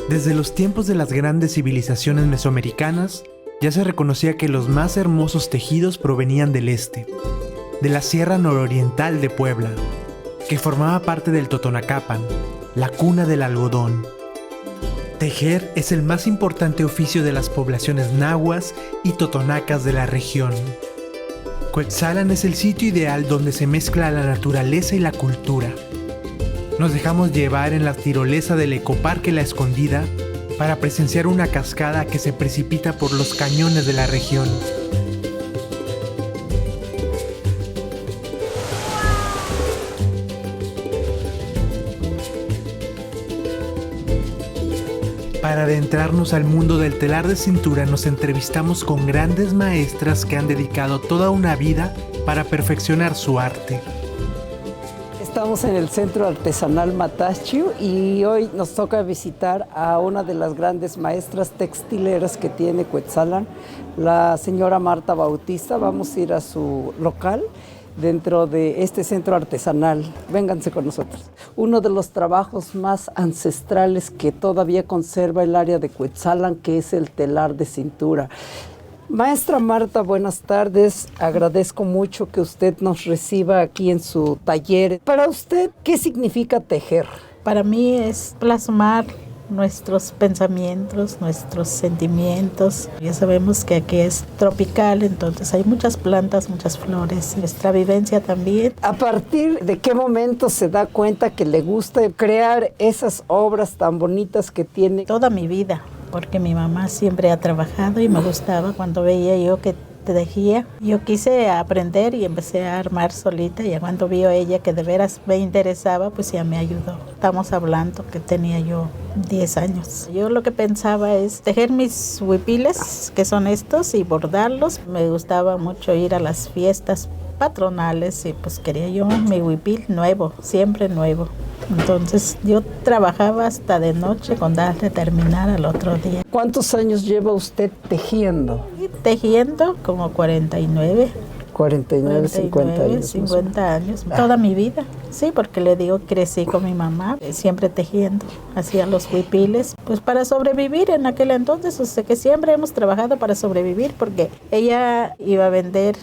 Desde los tiempos de las grandes civilizaciones mesoamericanas, ya se reconocía que los más hermosos tejidos provenían del este, de la Sierra Nororiental de Puebla, que formaba parte del Totonacapan, la cuna del algodón. Tejer es el más importante oficio de las poblaciones nahuas y totonacas de la región. Cuetzalan es el sitio ideal donde se mezcla la naturaleza y la cultura. Nos dejamos llevar en la tirolesa del ecoparque La Escondida para presenciar una cascada que se precipita por los cañones de la región. Para adentrarnos al mundo del telar de cintura nos entrevistamos con grandes maestras que han dedicado toda una vida para perfeccionar su arte. Estamos en el Centro Artesanal Matachiu y hoy nos toca visitar a una de las grandes maestras textileras que tiene Cuetzalan, la señora Marta Bautista. Vamos a ir a su local dentro de este centro artesanal. Vénganse con nosotros. Uno de los trabajos más ancestrales que todavía conserva el área de Cuetzalan, que es el telar de cintura. Maestra Marta, buenas tardes. Agradezco mucho que usted nos reciba aquí en su taller. Para usted, ¿qué significa tejer? Para mí es plasmar nuestros pensamientos, nuestros sentimientos. Ya sabemos que aquí es tropical, entonces hay muchas plantas, muchas flores, nuestra vivencia también. ¿A partir de qué momento se da cuenta que le gusta crear esas obras tan bonitas que tiene? Toda mi vida, porque mi mamá siempre ha trabajado y me gustaba cuando veía yo que tejía. Yo quise aprender y empecé a armar solita, y cuando vio ella que de veras me interesaba, pues ya me ayudó. Estamos hablando que tenía yo 10 años. Yo lo que pensaba es tejer mis huipiles, que son estos, y bordarlos. Me gustaba mucho ir a las fiestas patronales y pues quería yo mi huipil nuevo, siempre nuevo. Entonces yo trabajaba hasta de noche con tal de terminar al otro día. ¿Cuántos años lleva usted tejiendo? Tejiendo como 49. 49, 50 años. 50 años, toda mi vida. Sí, porque le digo, crecí con mi mamá, siempre tejiendo. Hacía los huipiles, pues para sobrevivir en aquel entonces. O sea que siempre hemos trabajado para sobrevivir, porque ella iba a vender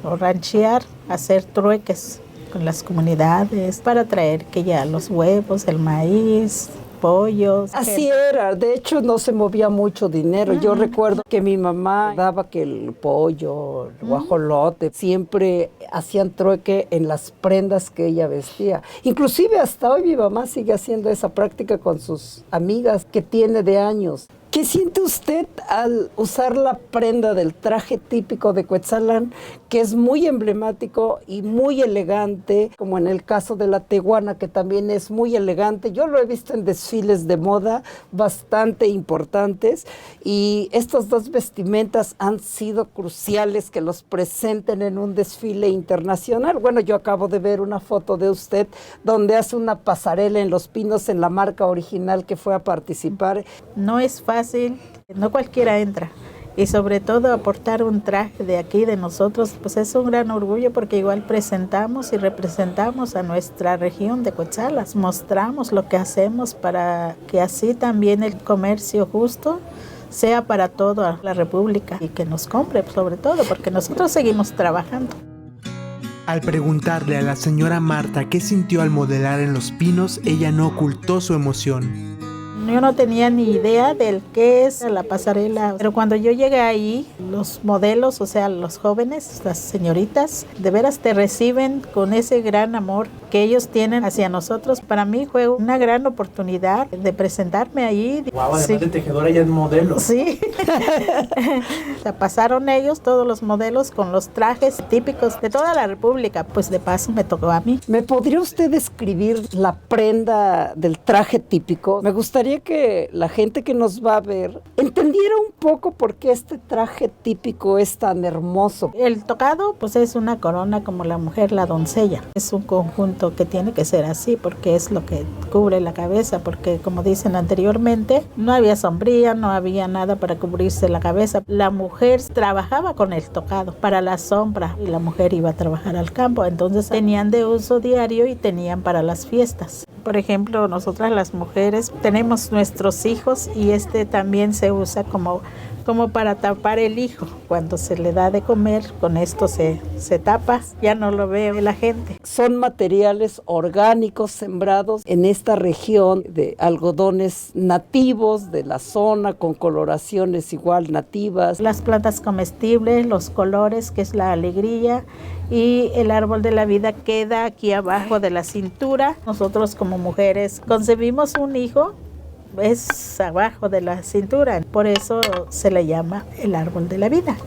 o ranchear, hacer trueques con las comunidades para traer que ya los huevos, el maíz, pollos. Así era, de hecho no se movía mucho dinero. Yo recuerdo que mi mamá daba que el pollo, el guajolote, siempre hacían trueque en las prendas que ella vestía. Inclusive hasta hoy mi mamá sigue haciendo esa práctica con sus amigas que tiene de años. ¿Qué siente usted al usar la prenda del traje típico de Cuetzalan, que es muy emblemático y muy elegante, como en el caso de la tehuana, que también es muy elegante? Yo lo he visto en desfiles de moda bastante importantes, y estas dos vestimentas han sido cruciales que los presenten en un desfile internacional. Bueno, yo acabo de ver una foto de usted donde hace una pasarela en Los Pinos en la marca original que fue a participar. No es fácil, no cualquiera entra, y sobre todo aportar un traje de aquí de nosotros, pues es un gran orgullo, porque igual presentamos y representamos a nuestra región de Cuetzalan, mostramos lo que hacemos para que así también el comercio justo sea para toda la República y que nos compre, sobre todo porque nosotros seguimos trabajando. Al preguntarle a la señora Marta qué sintió al modelar en Los Pinos, ella no ocultó su emoción. Yo no tenía ni idea del qué es la pasarela, pero cuando yo llegué ahí, los modelos, o sea, los jóvenes, las señoritas, de veras te reciben con ese gran amor que ellos tienen hacia nosotros. Para mí fue una gran oportunidad de presentarme allí. Wow, además de tejedora, ella es modelo. Sí. O sea, pasaron ellos, todos los modelos, con los trajes típicos de toda la República. Pues de paso me tocó a mí. ¿Me podría usted describir la prenda del traje típico? Me gustaría que la gente que nos va a ver entendiera un poco por qué este traje típico es tan hermoso. El tocado, pues es una corona como la mujer, la doncella. Es un conjunto que tiene que ser así, porque es lo que cubre la cabeza, porque como dicen anteriormente, no había sombría, no había nada para cubrirse la cabeza. La mujer trabajaba con el tocado para la sombra, y la mujer iba a trabajar al campo, entonces tenían de uso diario y tenían para las fiestas. Por ejemplo, nosotras las mujeres tenemos nuestros hijos y también se usa como para tapar el hijo. Cuando se le da de comer, con esto se tapa, ya no lo ve la gente. Son materiales orgánicos sembrados en esta región de algodones nativos de la zona con coloraciones igual nativas. Las plantas comestibles, los colores, que es la alegría, y el árbol de la vida queda aquí abajo de la cintura. Nosotros como mujeres concebimos un hijo, es abajo de la cintura, por eso se le llama el árbol de la vida.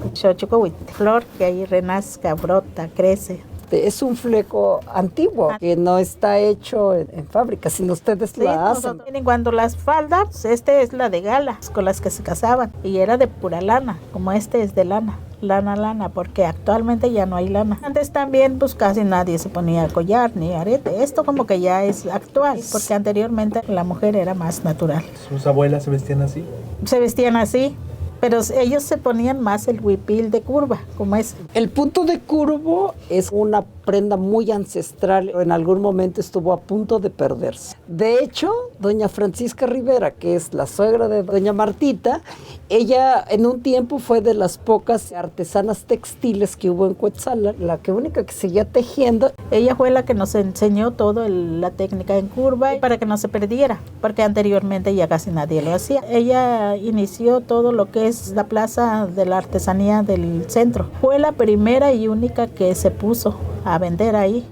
Flor que ahí renazca, brota, crece. Es un fleco antiguo que no está hecho en fábrica, sino ustedes la hacen. Cuando las faldas, es la de gala, con las que se casaban, y era de pura lana, como es de lana. Lana, porque actualmente ya no hay lana. Antes también pues casi nadie se ponía collar ni arete. Esto como que ya es actual, porque anteriormente la mujer era más natural. ¿Sus abuelas se vestían así? Se vestían así, pero ellos se ponían más el huipil de curva, como es. El punto de curvo es una prenda muy ancestral, en algún momento estuvo a punto de perderse. De hecho, doña Francisca Rivera, que es la suegra de doña Martita, ella en un tiempo fue de las pocas artesanas textiles que hubo en Cuetzalan, la que única que seguía tejiendo. Ella fue la que nos enseñó toda la técnica en curva para que no se perdiera, porque anteriormente ya casi nadie lo hacía. Ella inició todo lo que es la plaza de la artesanía del centro. Fue la primera y única que se puso a vender ahí.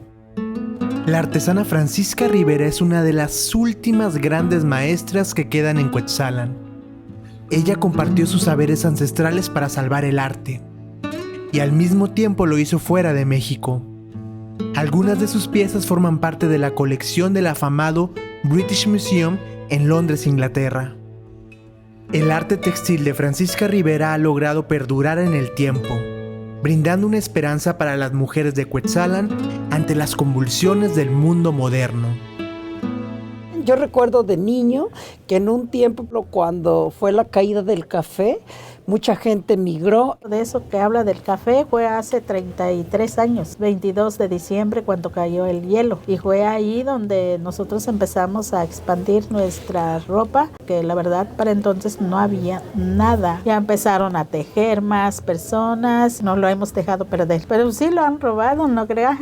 La artesana Francisca Rivera es una de las últimas grandes maestras que quedan en Cuetzalan. Ella compartió sus saberes ancestrales para salvar el arte, y al mismo tiempo lo hizo fuera de México. Algunas de sus piezas forman parte de la colección del afamado British Museum en Londres, Inglaterra. El arte textil de Francisca Rivera ha logrado perdurar en el tiempo, brindando una esperanza para las mujeres de Cuetzalan ante las convulsiones del mundo moderno. Yo recuerdo de niño que en un tiempo, cuando fue la caída del café, mucha gente migró. De eso que habla del café fue hace 33 años, 22 de diciembre, cuando cayó el hielo. Y fue ahí donde nosotros empezamos a expandir nuestra ropa, que la verdad para entonces no había nada. Ya empezaron a tejer más personas, no lo hemos dejado perder. Pero sí lo han robado, no crean.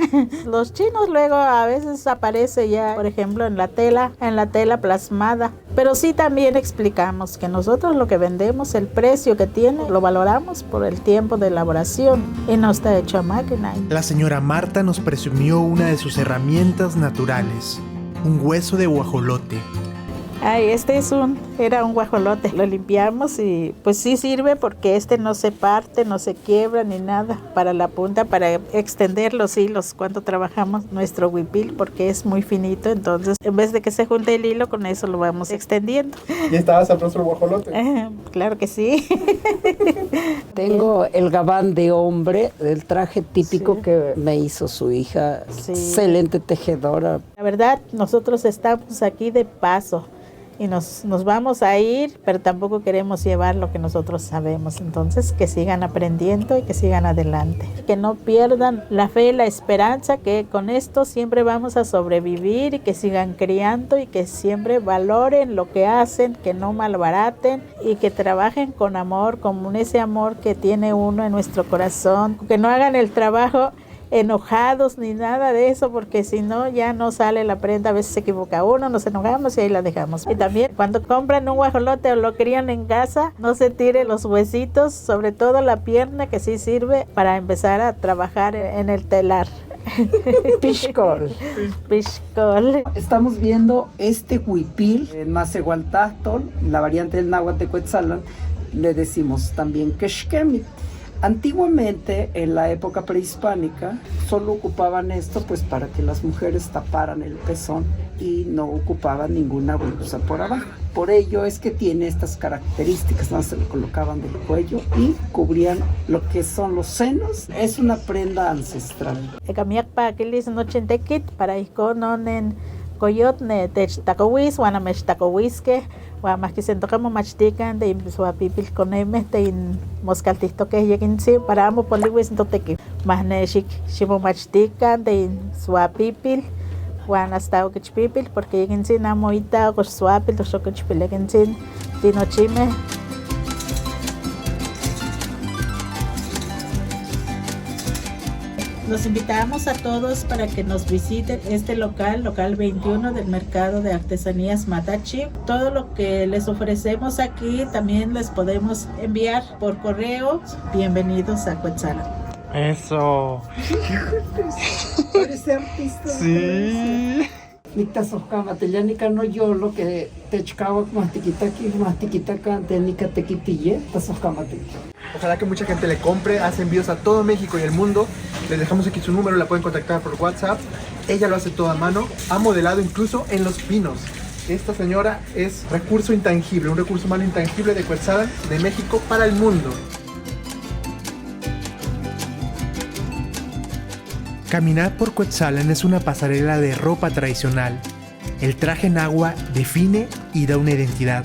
Los chinos luego a veces aparece ya, por ejemplo, en la tela plasmada. Pero sí también explicamos que nosotros lo que vendemos, el precio que tiene, lo valoramos por el tiempo de elaboración y no está hecho a máquina. La señora Marta nos presumió una de sus herramientas naturales, un hueso de guajolote. Ay, era un guajolote. Lo limpiamos y pues sí sirve porque no se parte, no se quiebra ni nada. Para la punta, para extender los hilos cuando trabajamos nuestro huipil, porque es muy finito. Entonces, en vez de que se junte el hilo, con eso lo vamos extendiendo. ¿Y estaba sabroso el guajolote? Claro que sí. Tengo el gabán de hombre, el traje típico que me hizo su hija. Sí. Excelente tejedora. La verdad, nosotros estamos aquí de paso. Y nos vamos a ir, pero tampoco queremos llevar lo que nosotros sabemos. Entonces, que sigan aprendiendo y que sigan adelante. Que no pierdan la fe y la esperanza, que con esto siempre vamos a sobrevivir, y que sigan criando y que siempre valoren lo que hacen, que no malbaraten y que trabajen con amor, con ese amor que tiene uno en nuestro corazón. Que no hagan el trabajo enojados ni nada de eso, porque si no ya no sale la prenda. A veces se equivoca uno, nos enojamos y ahí la dejamos. Y también cuando compran un guajolote o lo crían en casa, no se tire los huesitos, sobre todo la pierna, que sí sirve para empezar a trabajar en el telar. Pixcol. Estamos viendo este huipil en Macehualtáctol, la variante del náhuatl de Cuetzalan, le decimos también quexquemit. Antiguamente, en la época prehispánica, solo ocupaban esto pues para que las mujeres taparan el pezón y no ocupaban ninguna blusa por abajo. Por ello es que tiene estas características, ¿no? Se lo colocaban del cuello y cubrían lo que son los senos. Es una prenda ancestral. Coyotne techtakowis, wanamechtakowiske, huamaskisentokamo machtikan, de suapipil coneme, de moscaltisto que yequinsi, para amo poliwis toteki, mahneshik shimo machtikan, de suapipil, Juan hasta Oquichpipil, porque lleguensin amoita, Ocosuapil, Ocochpil, lleguensin, Tinochime. Los invitamos a todos para que nos visiten este local 21 del Mercado de Artesanías Matachi. Todo lo que les ofrecemos aquí también les podemos enviar por correo. Bienvenidos a Cuetzalan. Eso. Parece artista. Sí. Nicta sojkamate, ya nica no yo lo que te chcaba mastiquitaca, te nica te quitille, te sojkamate. Ojalá que mucha gente le compre, hace envíos a todo México y el mundo. Les dejamos aquí su número, la pueden contactar por WhatsApp. Ella lo hace todo a mano, ha modelado incluso en Los Pinos. Esta señora es recurso intangible, un recurso humano intangible de Cuetzalan, de México para el mundo. Caminar por Cuetzalan es una pasarela de ropa tradicional. El traje en agua define y da una identidad.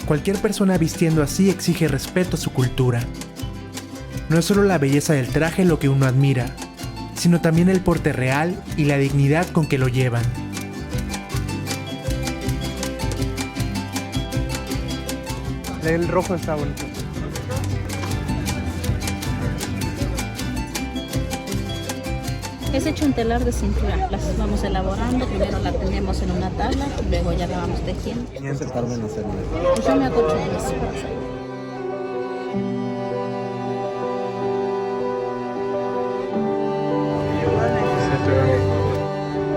Cualquier persona vistiendo así exige respeto a su cultura. No es solo la belleza del traje lo que uno admira, sino también el porte real y la dignidad con que lo llevan. El rojo está bonito. Es hecho en telar de cintura. Las vamos elaborando. Primero la tenemos en una tabla, luego ya la vamos tejiendo. ¿Quién se tarda en hacerlo? Pues yo me hago 8 días.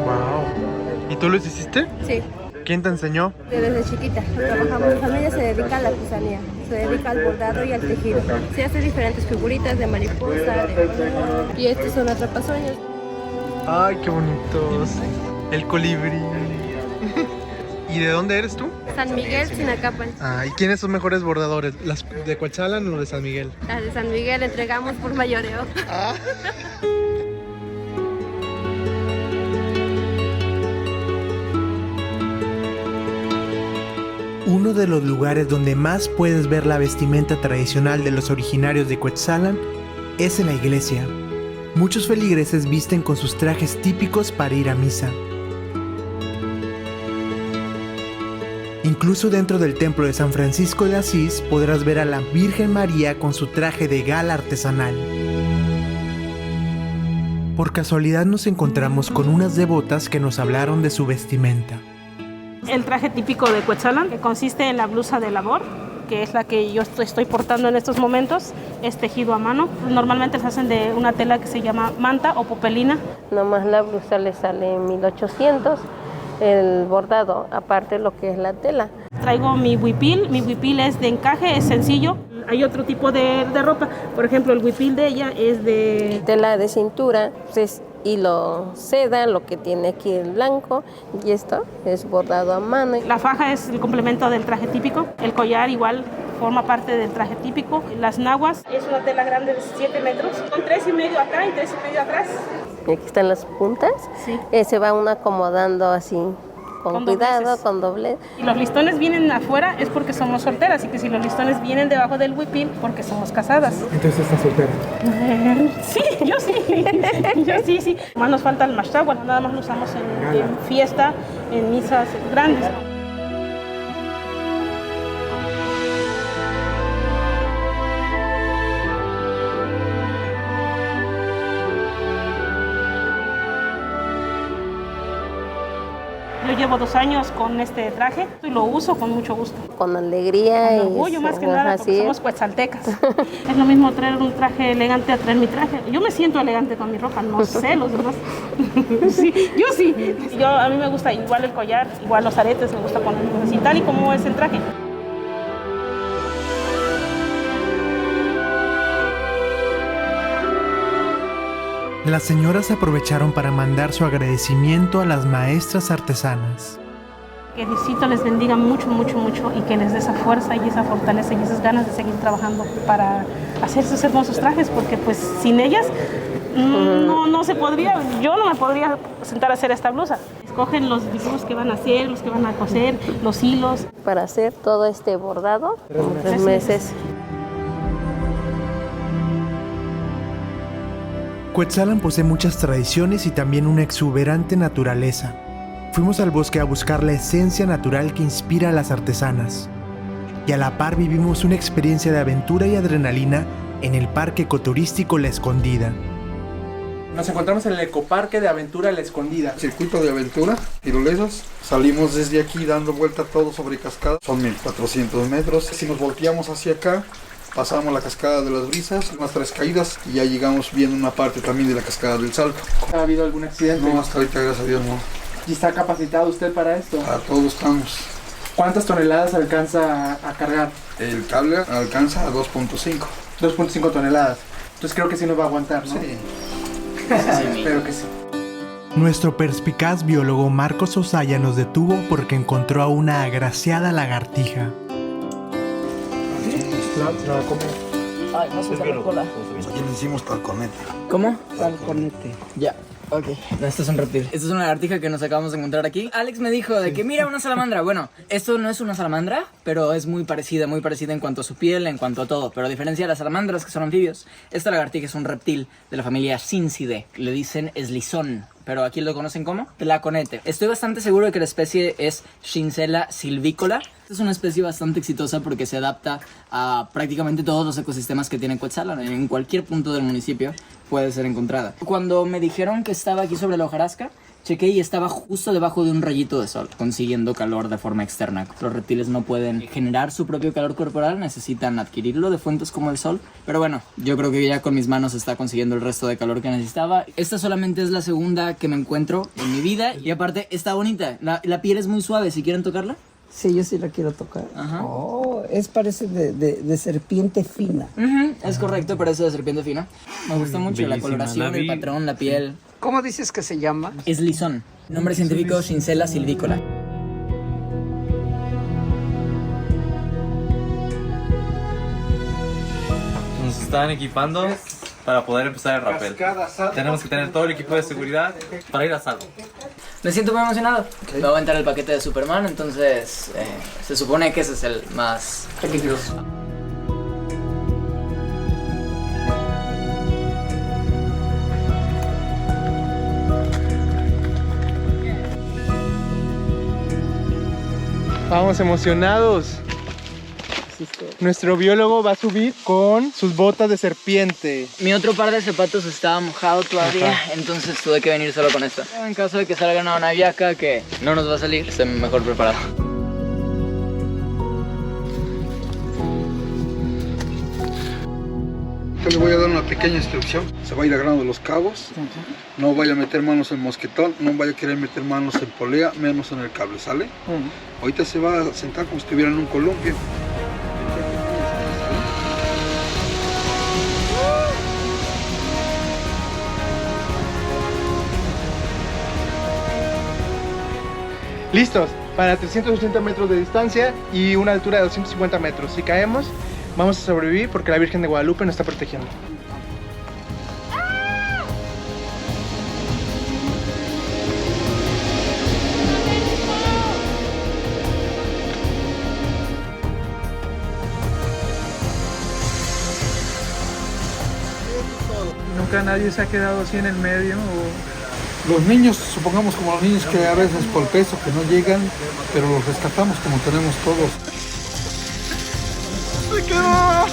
Wow. ¿Y tú los hiciste? Sí, ¿Quién te enseñó? desde chiquita. Trabajamos, mi familia se dedica a la artesanía, se dedica al bordado y al tejido. Se hacen diferentes figuritas de mariposa, y estos son atrapasueños. Ay, qué bonitos. El colibrí. ¿Y de dónde eres tú? San Miguel, Sinacapan. ¿Y quiénes son mejores bordadores? ¿Las de Cuetzalan o los de San Miguel? Las de San Miguel entregamos por mayoreo. Uno de los lugares donde más puedes ver la vestimenta tradicional de los originarios de Cuetzalan es en la iglesia. Muchos feligreses visten con sus trajes típicos para ir a misa. Incluso dentro del templo de San Francisco de Asís podrás ver a la Virgen María con su traje de gala artesanal. Por casualidad nos encontramos con unas devotas que nos hablaron de su vestimenta. El traje típico de Cuetzalan, que consiste en la blusa de labor, que es la que yo estoy portando en estos momentos, es tejido a mano. Normalmente se hacen de una tela que se llama manta o popelina. Nomás la blusa le sale 1,800, el bordado, aparte lo que es la tela. Traigo mi huipil es de encaje, es sencillo. Hay otro tipo de ropa, por ejemplo el huipil de ella es de Tela de cintura, pues, hilo seda, lo que tiene aquí el blanco, y esto es bordado a mano. La faja es el complemento del traje típico, el collar igual forma parte del traje típico. Las naguas es una tela grande de 7 metros, con 3,5 acá y 3,5 atrás. Y aquí están las puntas, Sí. Se va uno acomodando así, con cuidado, dobleces. con doblez. Si los listones vienen afuera es porque somos solteras, y que si los listones vienen debajo del huipil porque somos casadas. Entonces estás soltera. Sí, yo sí. Sí. Más nos falta el mashtagua, nada más lo usamos en fiesta, en misas grandes. Yo llevo 2 años con este traje y lo uso con mucho gusto. Con alegría Con y orgullo más que nada, porque así somos cuetzaltecas. Es lo mismo traer un traje elegante a traer mi traje. Yo me siento elegante con mi ropa, no sé los demás. Sí, yo sí. A mí me gusta igual el collar, igual los aretes, me gusta ponerlos así, tal y como es el traje. Las señoras aprovecharon para mandar su agradecimiento a las maestras artesanas. Que Diosito les bendiga mucho, mucho, mucho, y que les dé esa fuerza y esa fortaleza y esas ganas de seguir trabajando para hacer esos hermosos trajes, porque pues sin ellas no se podría, yo no me podría sentar a hacer esta blusa. Escogen los dibujos que van a hacer, los que van a coser, los hilos. para hacer todo este bordado, 3 meses. Cuetzalan posee muchas tradiciones y también una exuberante naturaleza. Fuimos al bosque a buscar la esencia natural que inspira a las artesanas. Y a la par vivimos una experiencia de aventura y adrenalina en el parque ecoturístico La Escondida. Nos encontramos en el ecoparque de aventura La Escondida. Circuito de aventura, tirolesas. Salimos desde aquí dando vuelta todo sobre cascada. Son 1400 metros. Si nos volteamos hacia acá, pasamos la cascada de las brisas, unas 3 caídas y ya llegamos viendo una parte también de la cascada del Salto. ¿Ha habido algún accidente? No, hasta ahorita gracias a Dios no. ¿Y está capacitado usted para esto? Para todo estamos. ¿Cuántas toneladas alcanza a cargar? El cable alcanza a 2.5. 2.5 toneladas. Entonces creo que sí nos va a aguantar, ¿no? Sí. Espero que sí. Nuestro perspicaz biólogo Marcos Osaya nos detuvo porque encontró a una agraciada lagartija. Ay, no se la cola. Aquí le hicimos talconete. ¿Cómo? Talconete. Ya. Ok, no, esto es un reptil. Esta es una lagartija que nos acabamos de encontrar aquí. Alex me dijo de que mira una salamandra. Bueno, esto no es una salamandra, pero es muy parecida en cuanto a su piel, en cuanto a todo. Pero a diferencia de las salamandras que son anfibios, esta lagartija es un reptil de la familia Cincidae. Le dicen eslizón, pero aquí lo conocen como tlaconete. Estoy bastante seguro de que la especie es Shincella silvícola. Esta es una especie bastante exitosa porque se adapta a prácticamente todos los ecosistemas que tiene Cuetzalan. En cualquier punto del municipio puede ser encontrada. Cuando me dijeron que estaba aquí sobre la hojarasca, chequé y estaba justo debajo de un rayito de sol, consiguiendo calor de forma externa. Los reptiles no pueden generar su propio calor corporal, necesitan adquirirlo de fuentes como el sol. Pero bueno, yo creo que ya con mis manos está consiguiendo el resto de calor que necesitaba. Esta solamente es la segunda que me encuentro en mi vida y aparte está bonita. La piel es muy suave, si quieren tocarla. Sí, yo sí la quiero tocar. Ajá. Oh, parece de serpiente fina. Es correcto, parece de serpiente fina. Me gusta mucho la coloración, el patrón, la piel. ¿Cómo dices que se llama? Eslizón. Nombre científico Shincella silvícola. Nos están equipando para poder empezar el rappel. Tenemos que tener todo el equipo de seguridad para ir a salvo. Me siento muy emocionado. Me voy a aventar el paquete de Superman, entonces se supone que ese es el más peligroso. Vamos emocionados. Nuestro biólogo va a subir con sus botas de serpiente. Mi otro par de zapatos estaba mojado todavía, entonces tuve que venir solo con esto. En caso de que salga una naviaca que no nos va a salir, estoy mejor preparado. Yo le voy a dar una pequeña instrucción. Se va a ir agarrando los cabos. No vaya a meter manos en mosquetón, no vaya a querer meter manos en polea, menos en el cable, ¿sale? Ahorita se va a sentar como si estuviera en un columpio. Listos para 380 metros de distancia y una altura de 250 metros. Si caemos, vamos a sobrevivir porque la Virgen de Guadalupe nos está protegiendo. Nunca nadie se ha quedado así en el medio. Los niños, supongamos como los niños que a veces por peso que no llegan, pero los rescatamos como tenemos todos. ¡Se quedó!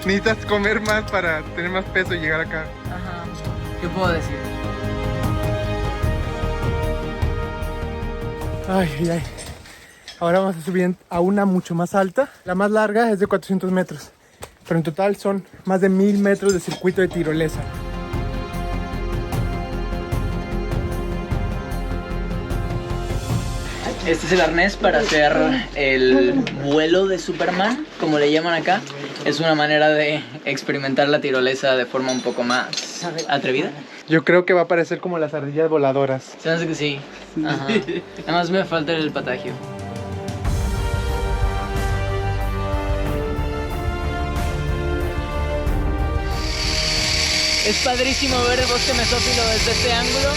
Necesitas comer más para tener más peso y llegar acá. Ajá. ¿Qué puedo decir? Ay. Ahora vamos a subir a una mucho más alta. La más larga es de 400 metros. Pero en total son más de 1000 metros de circuito de tirolesa. Este es el arnés para hacer el vuelo de Superman, como le llaman acá. Es una manera de experimentar la tirolesa de forma un poco más atrevida. Yo creo que va a parecer como las ardillas voladoras. Se me hace que sí. Ajá. Nada más me falta el patagio. Es padrísimo ver el bosque mesófilo desde este ángulo.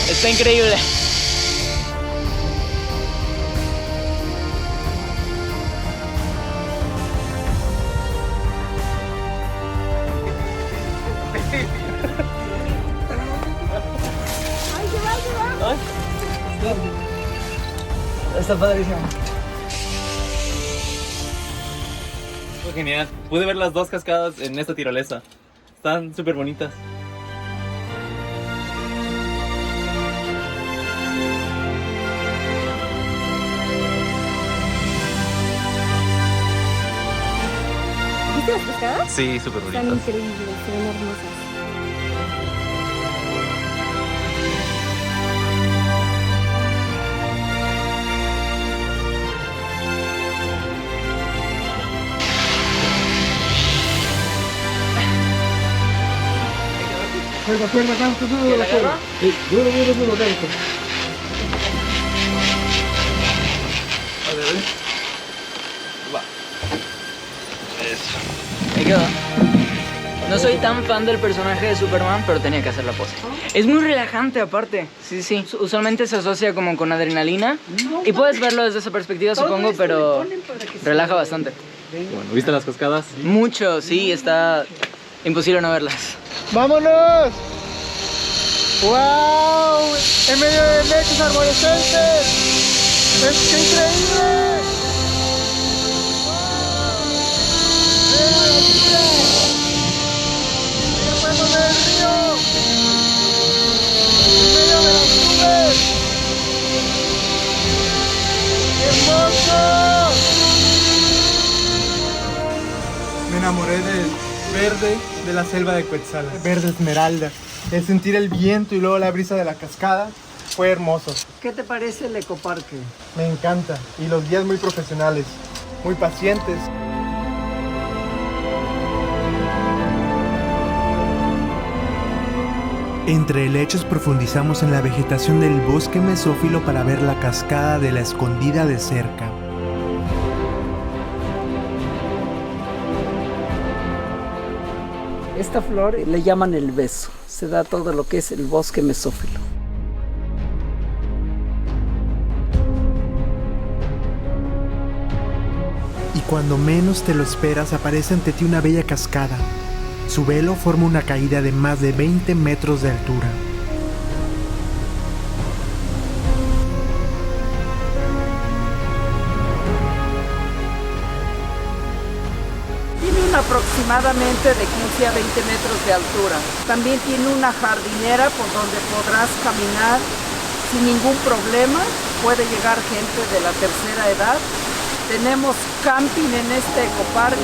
Está increíble. está padrísimo. Fue genial. Pude ver las dos cascadas en esta tirolesa. Están súper bonitas. ¿Viste las cascadas? Sí, súper Están bonitas. increíbles, se ven hermosas. Me quedo. No soy tan fan del personaje de Superman, pero tenía que hacer la pose. Es muy relajante aparte. Sí, sí. Usualmente se asocia como con adrenalina. Y puedes verlo desde esa perspectiva, supongo, pero relaja bastante. Bueno, ¿viste las cascadas? Mucho, sí. Está imposible no verlas. ¡Vámonos! ¡Wow! En medio de lechos arborescentes. ¡Es increíble! ¡Mira la vida! ¡El fuego del río! En medio de las nubes. ¡Hermoso! Me enamoré del verde de la selva de Cuetzalan. Verde esmeralda. El sentir el viento y luego la brisa de la cascada fue hermoso. ¿Qué te parece el ecoparque? Me encanta. Y los guías muy profesionales, muy pacientes. Entre helechos profundizamos en la vegetación del bosque mesófilo para ver la cascada de la Escondida de cerca. Esta flor le llaman el beso. Se da todo lo que es el bosque mesófilo. Y cuando menos te lo esperas, aparece ante ti una bella cascada. Su velo forma una caída de más de 20 metros de altura. Tiene aproximadamente de 15 a 20 metros de altura. También tiene una jardinera por donde podrás caminar sin ningún problema. Puede llegar gente de la tercera edad. Tenemos camping en este ecoparque.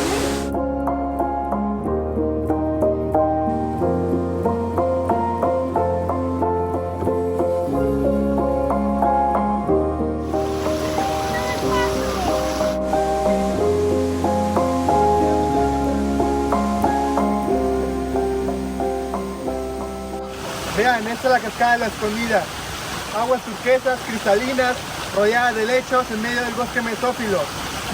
Vean, esta es la cascada de la Escondida. Aguas turquesas, cristalinas, rodeadas de helechos en medio del bosque mesófilo.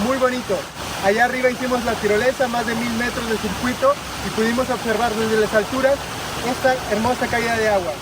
Muy bonito. Allá arriba hicimos la tirolesa, más de 1000 metros de circuito, y pudimos observar desde las alturas esta hermosa caída de agua.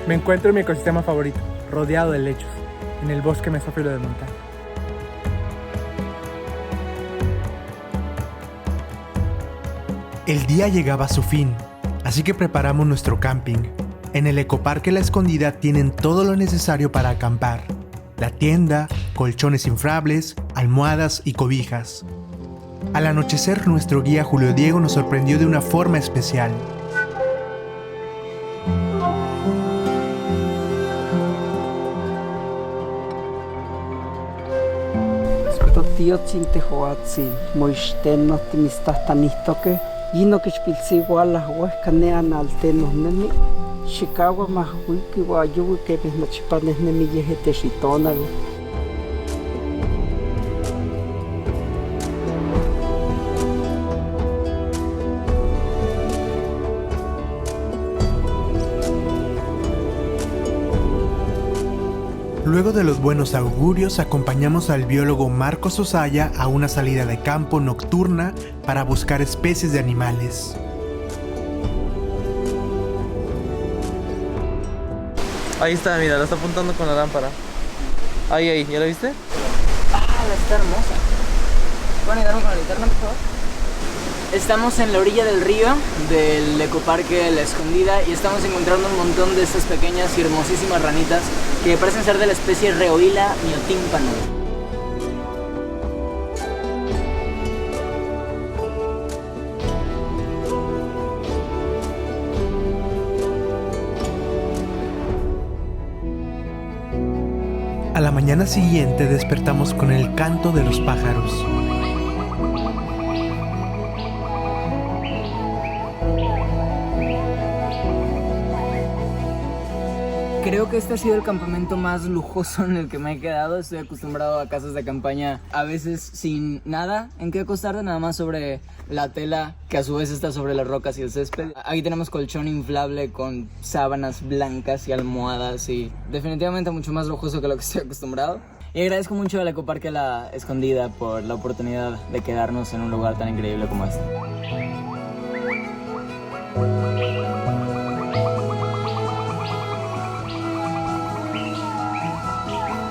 Me encuentro en mi ecosistema favorito, rodeado de helechos, en el bosque mesófilo de montaña. El día llegaba a su fin, así que preparamos nuestro camping. En el ecoparque La Escondida tienen todo lo necesario para acampar: la tienda, colchones inflables, almohadas y cobijas. Al anochecer, nuestro guía Julio Diego nos sorprendió de una forma especial. Tío Chintejoatzi, Moixtenos, Timistahtanihtoque, Yino Kixpilsi igual Huescanean Altenos Nemi, Chicago Mahuiki, Guayubi, que Pisnachipanes Nemi Yehete Shitona. Luego de los buenos augurios, acompañamos al biólogo Marcos Osaya a una salida de campo nocturna para buscar especies de animales. Ahí está, mira, la está apuntando con la lámpara. Ahí, ¿ya la viste? Ah, está hermosa. ¿Pueden ayudarme con la linterna, por favor? Estamos en la orilla del río del ecoparque La Escondida y estamos encontrando un montón de estas pequeñas y hermosísimas ranitas que parecen ser de la especie Rheohyla myotympano. A la mañana siguiente despertamos con el canto de los pájaros. Creo que este ha sido el campamento más lujoso en el que me he quedado. Estoy acostumbrado a casas de campaña a veces sin nada en que acostarte, nada más sobre la tela que a su vez está sobre las rocas y el césped. Aquí tenemos colchón inflable con sábanas blancas y almohadas y definitivamente mucho más lujoso que lo que estoy acostumbrado. Y agradezco mucho al Ecoparque La Escondida por la oportunidad de quedarnos en un lugar tan increíble como este.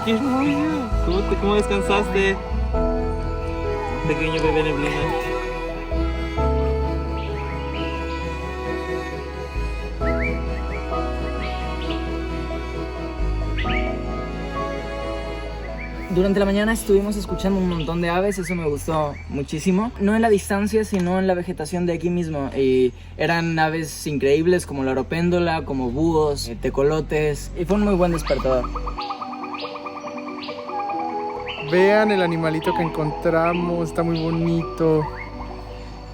¡Qué hermoso! ¿Cómo descansaste? Pequeño bebé neblina. Durante la mañana estuvimos escuchando un montón de aves, eso me gustó muchísimo. No en la distancia, sino en la vegetación de aquí mismo. Y eran aves increíbles como la oropéndola, como búhos, tecolotes. Y fue un muy buen despertador. Vean el animalito que encontramos, está muy bonito.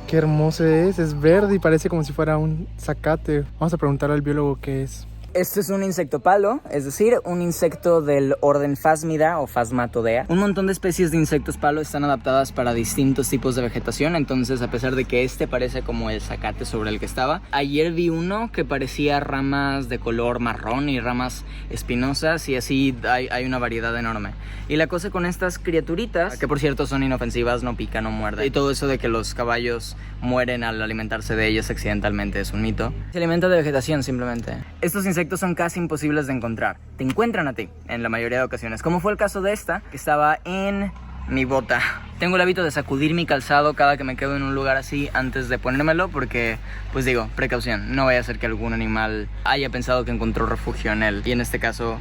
Qué hermoso es verde y parece como si fuera un zacate. Vamos a preguntar al biólogo qué es. Este es un insecto palo, es decir, un insecto del orden Phasmida o Phasmatodea. Un montón de especies de insectos palo están adaptadas para distintos tipos de vegetación, entonces a pesar de que este parece como el zacate sobre el que estaba, ayer vi uno que parecía ramas de color marrón y ramas espinosas y así hay una variedad enorme. Y la cosa con estas criaturitas, que por cierto son inofensivas, no pican, no muerden, y todo eso de que los caballos mueren al alimentarse de ellas accidentalmente es un mito. Se alimenta de vegetación simplemente. Estos insectos son casi imposibles de encontrar. Te encuentran a ti en la mayoría de ocasiones, como fue el caso de esta, que estaba en mi bota. Tengo el hábito de sacudir mi calzado cada que me quedo en un lugar así antes de ponérmelo porque, pues digo, precaución. No vaya a ser que algún animal haya pensado que encontró refugio en él. Y en este caso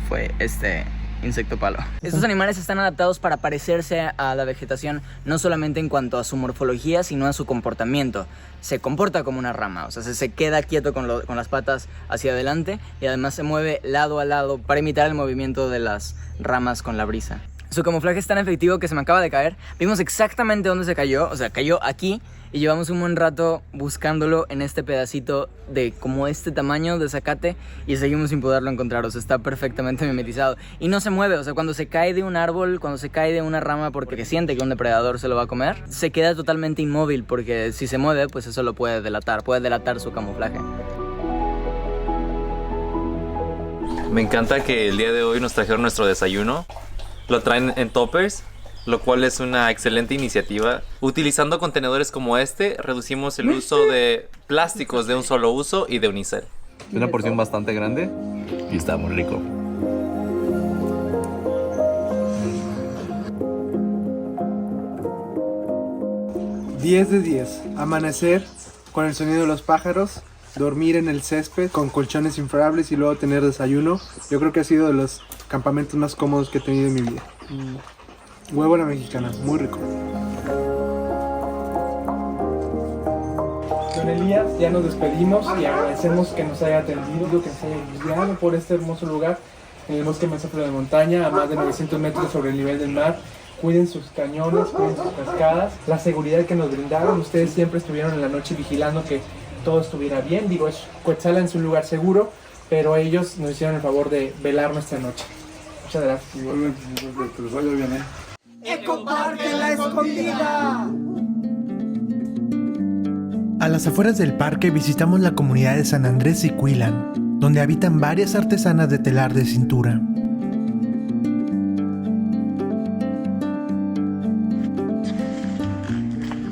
fue este insecto palo. Estos animales están adaptados para parecerse a la vegetación no solamente en cuanto a su morfología, sino a su comportamiento. Se comporta como una rama, o sea, se queda quieto con las patas hacia adelante y además se mueve lado a lado para imitar el movimiento de las ramas con la brisa. Su camuflaje es tan efectivo que se me acaba de caer. Vimos exactamente dónde se cayó, o sea, cayó aquí y llevamos un buen rato buscándolo en este pedacito de como este tamaño de zacate y seguimos sin poderlo encontrar, o sea, está perfectamente mimetizado y no se mueve, o sea, cuando se cae de un árbol, cuando se cae de una rama porque siente que un depredador se lo va a comer, se queda totalmente inmóvil porque si se mueve, pues eso lo puede delatar su camuflaje. Me encanta que el día de hoy nos trajeron nuestro desayuno. Lo traen en toppers, lo cual es una excelente iniciativa. Utilizando contenedores como este, reducimos el uso de plásticos de un solo uso y de unicel. Una porción bastante grande y está muy rico. ...10 de 10. Amanecer con el sonido de los pájaros, dormir en el césped con colchones inflables y luego tener desayuno. Yo creo que ha sido de los campamentos más cómodos que he tenido en mi vida. Huevo a la mexicana, muy rico. Don Elías, ya nos despedimos y agradecemos que nos haya atendido, que nos haya guiado por este hermoso lugar en el bosque mesófilo de montaña, a más de 900 metros sobre el nivel del mar. Cuiden sus cañones, cuiden sus cascadas, la seguridad que nos brindaron. Ustedes siempre estuvieron en la noche vigilando que todo estuviera bien. Digo, es Cuetzalan es un lugar seguro, pero ellos nos hicieron el favor de velar nuestra noche. Muchas gracias. Igualmente, que les vaya bien, Ecoparque La Escondida. A las afueras del parque visitamos la comunidad de San Andrés y Cuilan, donde habitan varias artesanas de telar de cintura.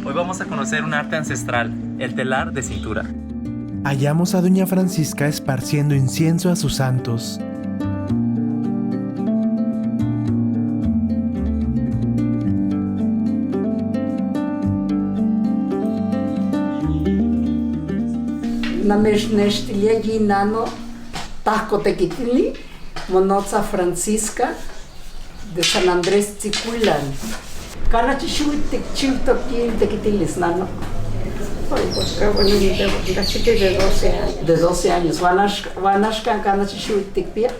Hoy vamos a conocer un arte ancestral, el telar de cintura. Hallamos a Doña Francisca esparciendo incienso a sus santos. Nameshneshtilegi nano tahcotequitili, Monotza Francisca de San Andrés Tzicuilan. Canachishuitic chiltoquil tequitilis nano. Pues qué bueno, la chica de 12 años. De 12 años. Vanashkan Canachishuitic pia.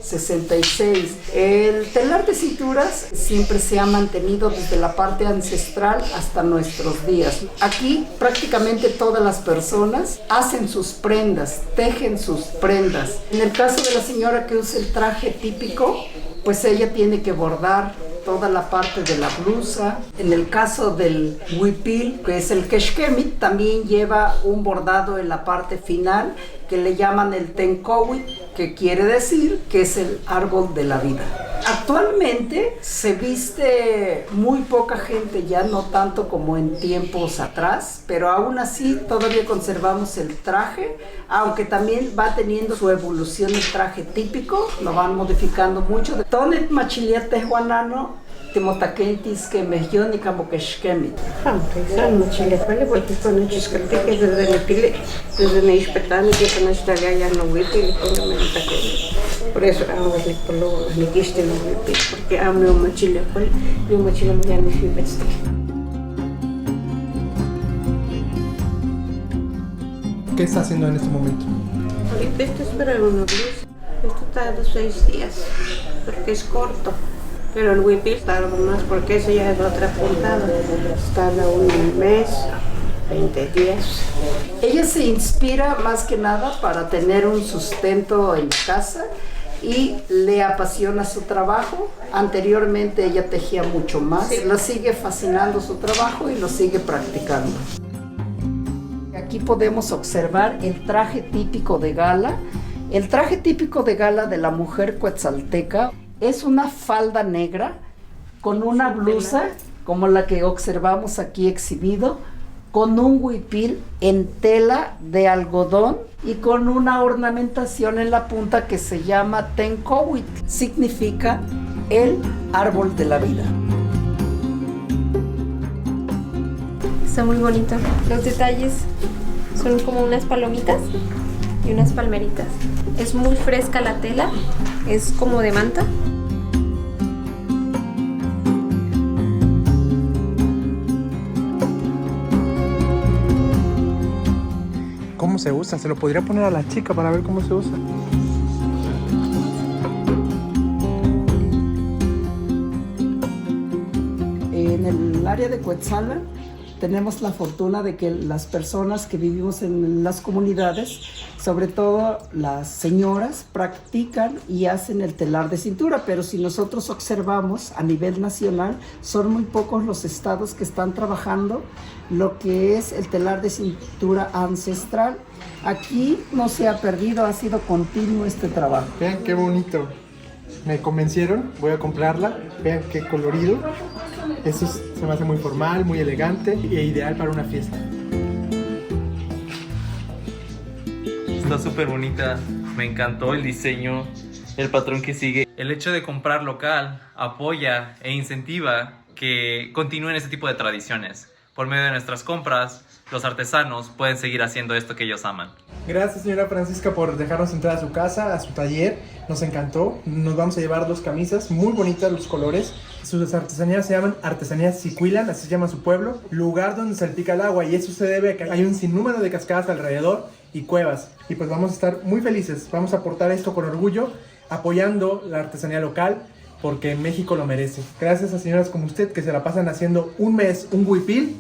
66. El telar de cinturas siempre se ha mantenido desde la parte ancestral hasta nuestros días. Aquí prácticamente todas las personas hacen sus prendas, tejen sus prendas. En el caso de la señora que usa el traje típico, pues ella tiene que bordar toda la parte de la blusa. En el caso del huipil, que es el keshkemit, también lleva un bordado en la parte final que le llaman el tencowit, que quiere decir que es el árbol de la vida. Actualmente se viste muy poca gente, ya no tanto como en tiempos atrás, pero aún así todavía conservamos el traje, aunque también va teniendo su evolución el traje típico, lo van modificando mucho. Tonet machiliate juanano, timotakentis que mejion y camboqueshkemit. San machiliate, porque con el chiscarte que desde el pile, desde el ispetano que con esta ya no huite y con el metaque. Por eso amo el polo, ni quiste no huite, porque amo un machiliate, y un machiliate ya no fibeste. ¿Qué está haciendo en este momento? Ahorita estoy esperando una blusa. Esto tarda 6 días, porque es corto. Pero el huipil tarda más, porque eso ya es otra puntada. Tarda un mes, 20 días. Ella se inspira más que nada para tener un sustento en casa y le apasiona su trabajo. Anteriormente ella tejía mucho más. La sigue fascinando su trabajo y lo sigue practicando. Aquí podemos observar el traje típico de gala. El traje típico de gala de la mujer quetzalteca es una falda negra con una blusa como la que observamos aquí exhibido, con un huipil en tela de algodón y con una ornamentación en la punta que se llama tencowit, significa el árbol de la vida. Está muy bonito. Los detalles son como unas palomitas y unas palmeritas. Es muy fresca la tela, es como de manta. ¿Cómo se usa? ¿Se lo podría poner a la chica para ver cómo se usa? En el área de Cuetzalan tenemos la fortuna de que las personas que vivimos en las comunidades, sobre todo las señoras, practican y hacen el telar de cintura, pero si nosotros observamos a nivel nacional, son muy pocos los estados que están trabajando lo que es el telar de cintura ancestral. Aquí no se ha perdido, ha sido continuo este trabajo. Vean qué bonito. Me convencieron, voy a comprarla. Vean qué colorido. Esto se me hace muy formal, muy elegante e ideal para una fiesta. Está súper bonita, me encantó el diseño, el patrón que sigue. El hecho de comprar local apoya e incentiva que continúen este tipo de tradiciones. Por medio de nuestras compras, los artesanos pueden seguir haciendo esto que ellos aman. Gracias, señora Francisca, por dejarnos entrar a su casa, a su taller. Nos encantó. Nos vamos a llevar 2 camisas, muy bonitas los colores. Sus artesanías se llaman Artesanías Tzicuilan, así se llama su pueblo. Lugar donde salpica el agua, y eso se debe a que hay un sinnúmero de cascadas alrededor y cuevas. Y pues vamos a estar muy felices. Vamos a aportar esto con orgullo, apoyando la artesanía local, porque México lo merece. Gracias a señoras como usted que se la pasan haciendo un mes un huipil.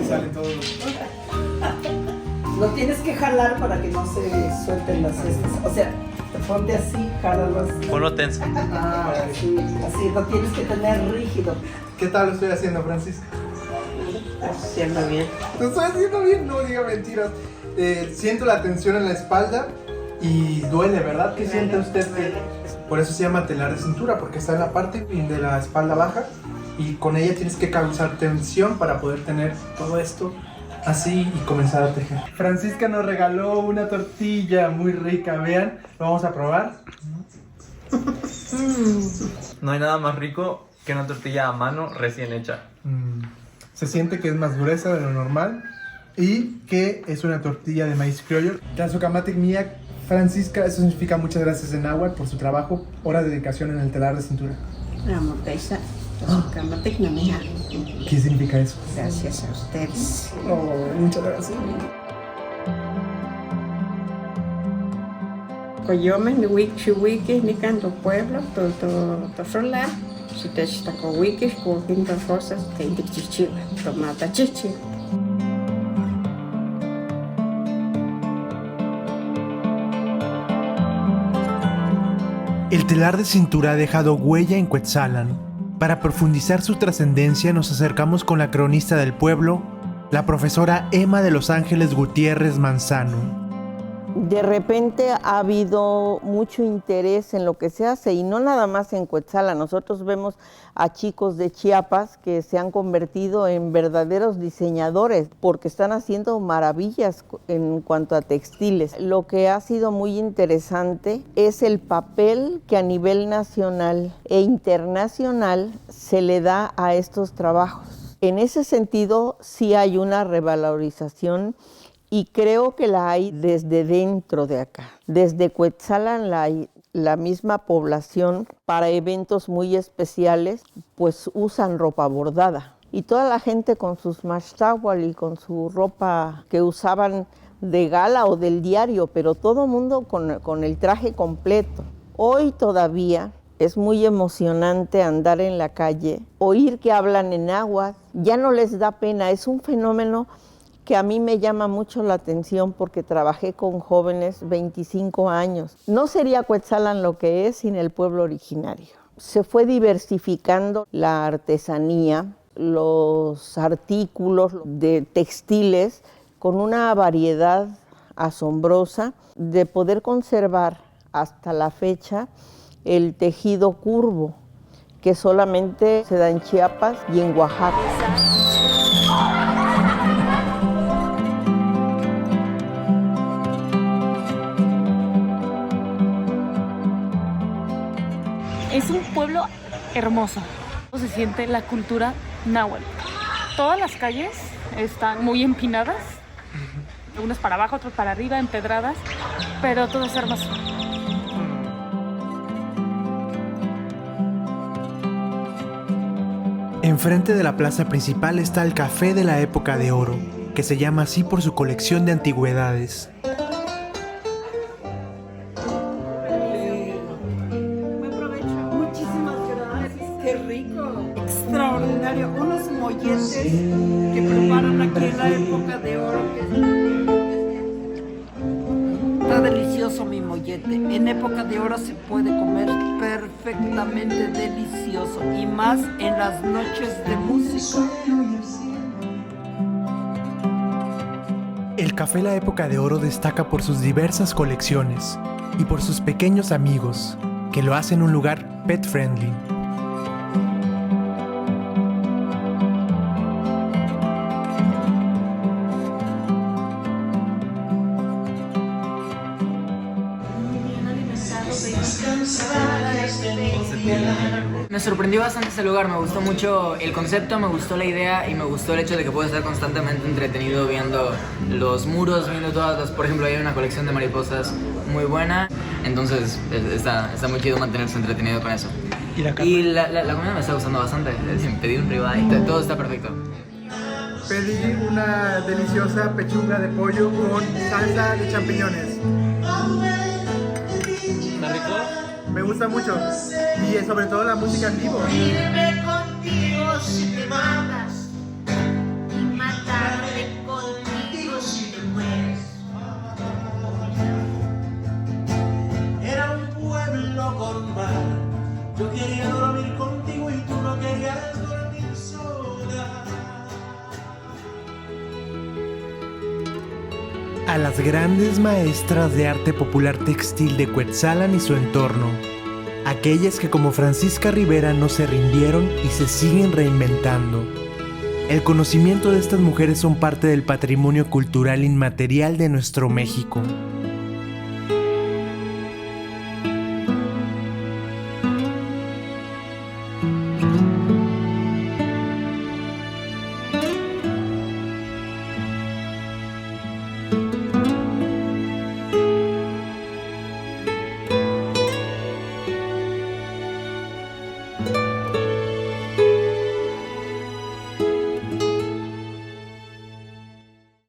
Y salen todos los... Lo tienes que jalar para que no se suelten las cestas. O sea, te ponte así, jálalo así. Ponlo tenso. Ah, sí, así, lo tienes que tener rígido. ¿Qué tal lo estoy haciendo, Francisca? Haciendo bien. ¿Lo estoy haciendo bien? No diga mentiras. Siento la tensión en la espalda y duele, ¿verdad? ¿Qué siente usted? Por eso se llama telar de cintura, porque está en la parte de la espalda baja y con ella tienes que causar tensión para poder tener todo esto así y comenzar a tejer. Francisca nos regaló una tortilla muy rica, vean, lo vamos a probar. No hay nada más rico que una tortilla a mano recién hecha. Se siente que es más gruesa de lo normal y que es una tortilla de maíz criollo. Tlaxocamatic mía, Francisca, eso significa muchas gracias en náhuatl por su trabajo, hora de dedicación en el telar de cintura. ¿Qué significa eso? Gracias a ustedes. Oh, muchas gracias. Coyome, ni wiki, ni canto pueblo, todo sola. Si te está con wiki, con quintas rosas, te indichichiva, tomata chichi. El telar de cintura ha dejado huella en Cuetzalan. Para profundizar su trascendencia nos acercamos con la cronista del pueblo, la profesora Emma de Los Ángeles Gutiérrez Manzano. De repente ha habido mucho interés en lo que se hace y no nada más en Cuetzalan. Nosotros vemos a chicos de Chiapas que se han convertido en verdaderos diseñadores porque están haciendo maravillas en cuanto a textiles. Lo que ha sido muy interesante es el papel que a nivel nacional e internacional se le da a estos trabajos. En ese sentido sí hay una revalorización y creo que la hay desde dentro de acá. Desde Cuetzalan la misma población para eventos muy especiales pues usan ropa bordada. Y toda la gente con sus maxtawal y con su ropa que usaban de gala o del diario, pero todo el mundo con el traje completo. Hoy todavía es muy emocionante andar en la calle, oír que hablan en náhuatl, ya no les da pena, es un fenómeno que a mí me llama mucho la atención porque trabajé con jóvenes 25 años. No sería Cuetzalan lo que es sin el pueblo originario. Se fue diversificando la artesanía, los artículos de textiles con una variedad asombrosa de poder conservar hasta la fecha el tejido curvo que solamente se da en Chiapas y en Oaxaca. Es un pueblo hermoso. Se siente la cultura náhuatl. Todas las calles están muy empinadas, unas para abajo, otras para arriba, empedradas, pero todo es hermoso. Enfrente de la plaza principal está el Café de la Época de Oro, que se llama así por su colección de antigüedades. Extraordinario, unos molletes que preparan aquí en la Época de Oro. Está delicioso mi mollete. En Época de Oro se puede comer perfectamente delicioso y más en las noches de música. El Café La Época de Oro destaca por sus diversas colecciones y por sus pequeños amigos, que lo hacen un lugar pet friendly. Me sorprendió bastante ese lugar, me gustó mucho el concepto, me gustó la idea y me gustó el hecho de que puedo estar constantemente entretenido viendo los muros, viendo todas las... Por ejemplo, hay una colección de mariposas muy buena, entonces está muy chido mantenerse entretenido con eso. Y la comida me está gustando bastante, pedí un ribeye, todo está perfecto. Pedí una deliciosa pechuga de pollo con salsa de champiñones. ¿Está rico? Me gusta mucho. Y sobre todo la música en vivo. Irme contigo si te matas y matarme contigo si te mueres. Era un pueblo con mar. Yo quería dormir contigo y tú no querías dormir sola. A las grandes maestras de arte popular textil de Cuetzalan y su entorno, aquellas que como Francisca Rivera no se rindieron y se siguen reinventando. El conocimiento de estas mujeres son parte del patrimonio cultural inmaterial de nuestro México.